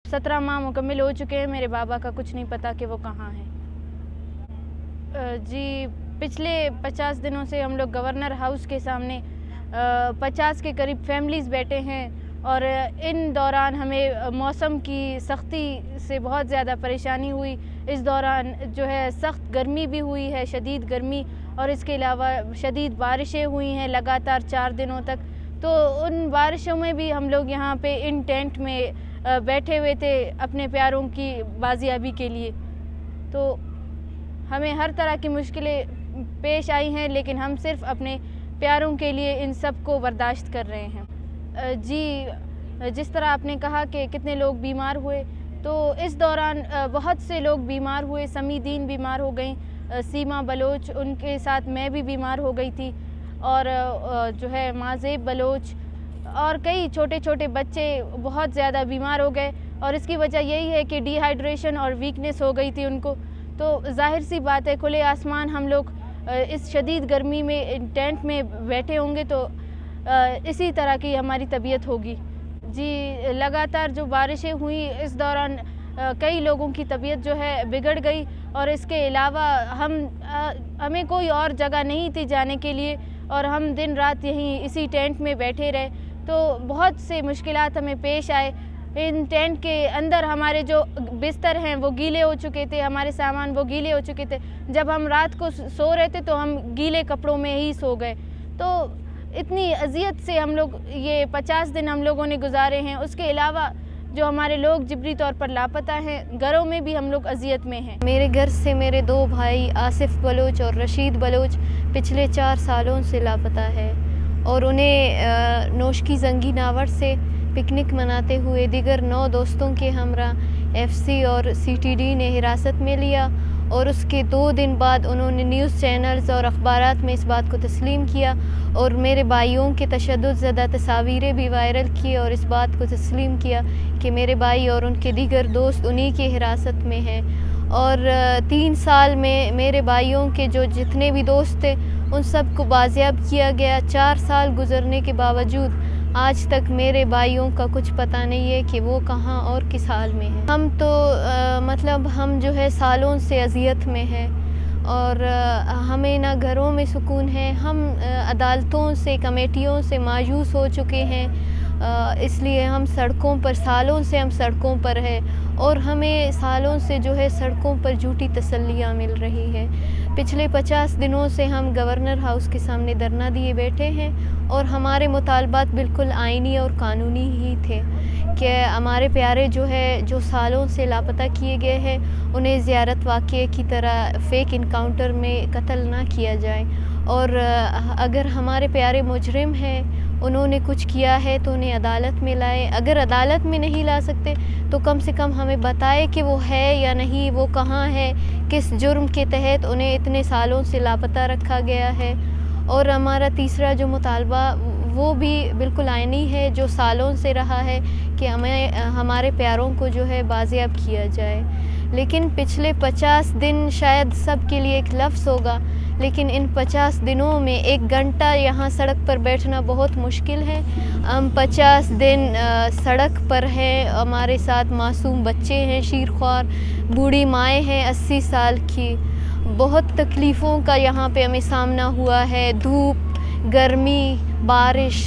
17 माह मुकम्मल हो चुके हैं, मेरे बाबा का कुछ नहीं पता कि वो कहाँ हैं। जी पिछले 50 दिनों से हम लोग गवर्नर हाउस के सामने 50 के करीब फैमिलीज़ बैठे हैं और इन दौरान हमें मौसम की सख्ती से बहुत ज़्यादा परेशानी हुई। इस दौरान जो है सख्त गर्मी भी हुई है, शदीद गर्मी, और इसके अलावा शदीद बारिशें हुई हैं लगातार 4 दिनों तक। तो उन बारिशों में भी हम लोग यहाँ पे इन टेंट में बैठे हुए थे अपने प्यारों की बाजियाबी के लिए। तो हमें हर तरह की मुश्किलें पेश आई हैं, लेकिन हम सिर्फ अपने प्यारों के लिए इन सब को बर्दाश्त कर रहे हैं। जी जिस तरह आपने कहा कि कितने लोग बीमार हुए, तो इस दौरान बहुत से लोग बीमार हुए। समीदीन बीमार हो गई, सीमा बलोच, उनके साथ मैं भी बीमार हो गई थी, और जो है माज़ेब बलोच और कई छोटे छोटे बच्चे बहुत ज़्यादा बीमार हो गए। और इसकी वजह यही है कि डिहाइड्रेशन और वीकनेस हो गई थी उनको। तो ज़ाहिर सी बात है, खुले आसमान हम लोग इस शदीद गर्मी में टेंट में बैठे होंगे तो इसी तरह की हमारी तबीयत होगी। जी लगातार जो बारिशें हुई, इस दौरान कई लोगों की तबीयत जो है बिगड़ गई, और इसके अलावा हमें कोई और जगह नहीं थी जाने के लिए, और हम दिन रात यहीं इसी टेंट में बैठे रहे। तो बहुत से मुश्किलात हमें पेश आए। इन टेंट के अंदर हमारे जो बिस्तर हैं वो गीले हो चुके थे, हमारे सामान वो गीले हो चुके थे। जब हम रात को सो रहे थे तो हम गीले कपड़ों में ही सो गए। तो इतनी अजियत से हम लोग ये 50 दिन हम लोगों ने गुजारे हैं। उसके अलावा जो हमारे लोग जिबरी तौर पर लापता हैं, घरों में भी हम लोग अजियत में हैं। मेरे घर से मेरे 2 भाई आसिफ बलोच और रशीद बलोच पिछले 4 सालों से लापता है, और उन्हें नोश की जंगी नावर से पिकनिक मनाते हुए दीगर 9 दोस्तों के हमरा एफसी और सीटीडी ने हिरासत में लिया, और उसके 2 दिन बाद उन्होंने न्यूज़ चैनल्स और अखबारात में इस बात को तस्लीम किया, और मेरे भाइयों के तशद्दुद ज़दा तस्वीरें भी वायरल की, और इस बात को तस्लीम किया कि मेरे भाई और उनके दीगर दोस्त उन्हीं की हिरासत में हैं। और 3 साल में मेरे भाइयों के जो जितने भी दोस्त थे उन सब को बाजियाब किया गया। 4 साल गुजरने के बावजूद आज तक मेरे भाइयों का कुछ पता नहीं है कि वो कहाँ और किस हाल में हैं। हम तो मतलब हम जो है सालों से अजियत में हैं, और हमें ना घरों में सुकून है। हम अदालतों से, कमेटियों से मायूस हो चुके हैं, इसलिए हम सड़कों पर, सालों से हम सड़कों पर हैं, और हमें सालों से जो है सड़कों पर झूठी तसल्लियाँ मिल रही हैं। पिछले 50 दिनों से हम गवर्नर हाउस के सामने धरना दिए बैठे हैं, और हमारे मुतालबात बिल्कुल आइनी और कानूनी ही थे कि हमारे प्यारे जो है, जो सालों से लापता किए गए हैं, उन्हें ज़ियारत वाक़े की तरह फ़ेक इनकाउंटर में कत्ल ना किया जाए, और अगर हमारे प्यारे मुजरिम हैं, उन्होंने कुछ किया है तो उन्हें अदालत में लाए। अगर अदालत में नहीं ला सकते तो कम से कम हमें बताए कि वो है या नहीं, वो कहाँ है, किस जुर्म के तहत उन्हें इतने सालों से लापता रखा गया है। और हमारा तीसरा जो मुतालबा वो भी बिल्कुल आइनी है, जो सालों से रहा है कि हमें हमारे प्यारों को जो है बाजियाब किया जाए। लेकिन पिछले 50 दिन शायद सब के लिए एक लफ्ज़ होगा, लेकिन इन 50 दिनों में 1 घंटा यहाँ सड़क पर बैठना बहुत मुश्किल है। हम 50 दिन सड़क पर हैं, हमारे साथ मासूम बच्चे हैं, शीरख्वार बूढ़ी माएँ हैं 80 साल की। बहुत तकलीफ़ों का यहाँ पे हमें सामना हुआ है। धूप, गर्मी, बारिश,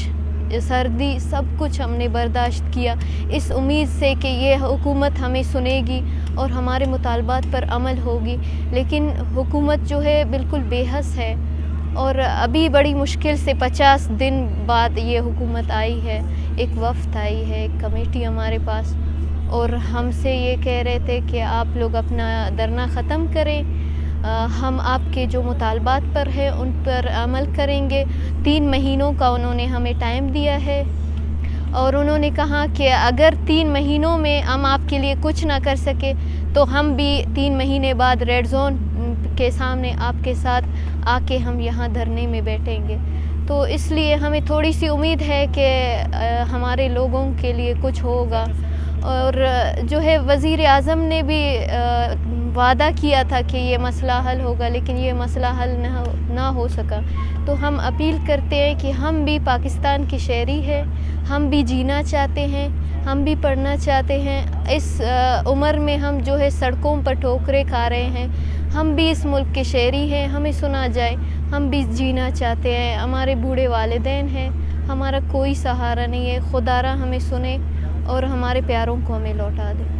सर्दी, सब कुछ हमने बर्दाश्त किया, इस उम्मीद से कि ये हुकूमत हमें सुनेगी और हमारे मुतालबात पर अमल होगी। लेकिन हुकूमत जो है बिल्कुल बेहस है, और अभी बड़ी मुश्किल से 50 दिन बाद ये हुकूमत आई है। एक वफ़द आई है, एक कमेटी हमारे पास, और हमसे ये कह रहे थे कि आप लोग अपना धरना ख़त्म करें, हम आपके जो मुतालबात पर है उन पर अमल करेंगे। 3 महीनों का उन्होंने हमें टाइम दिया है, और उन्होंने कहा कि अगर 3 महीनों में हम आपके लिए कुछ ना कर सके तो हम भी 3 महीने बाद रेड जोन के सामने आपके साथ आके हम यहाँ धरने में बैठेंगे। तो इसलिए हमें थोड़ी सी उम्मीद है कि हमारे लोगों के लिए कुछ होगा। और जो है वज़ीर आज़म ने भी वादा किया था कि ये मसला हल होगा, लेकिन ये मसला हल ना हो सका। तो हम अपील करते हैं कि हम भी पाकिस्तान के शहरी हैं, हम भी जीना चाहते हैं, ہم بھی پڑھنا چاہتے ہیں. اس عمر میں ہم جو ہے سڑکوں پر ٹھوکریں کھا رہے ہیں. ہم بھی اس ملک کے شہری ہیں, ہمیں سنا جائے. ہم بھی جینا چاہتے ہیں. ہمارے بوڑھے والدین ہیں, ہمارا کوئی سہارا نہیں ہے. خدا را ہمیں سنے اور ہمارے پیاروں کو ہمیں لوٹا دے.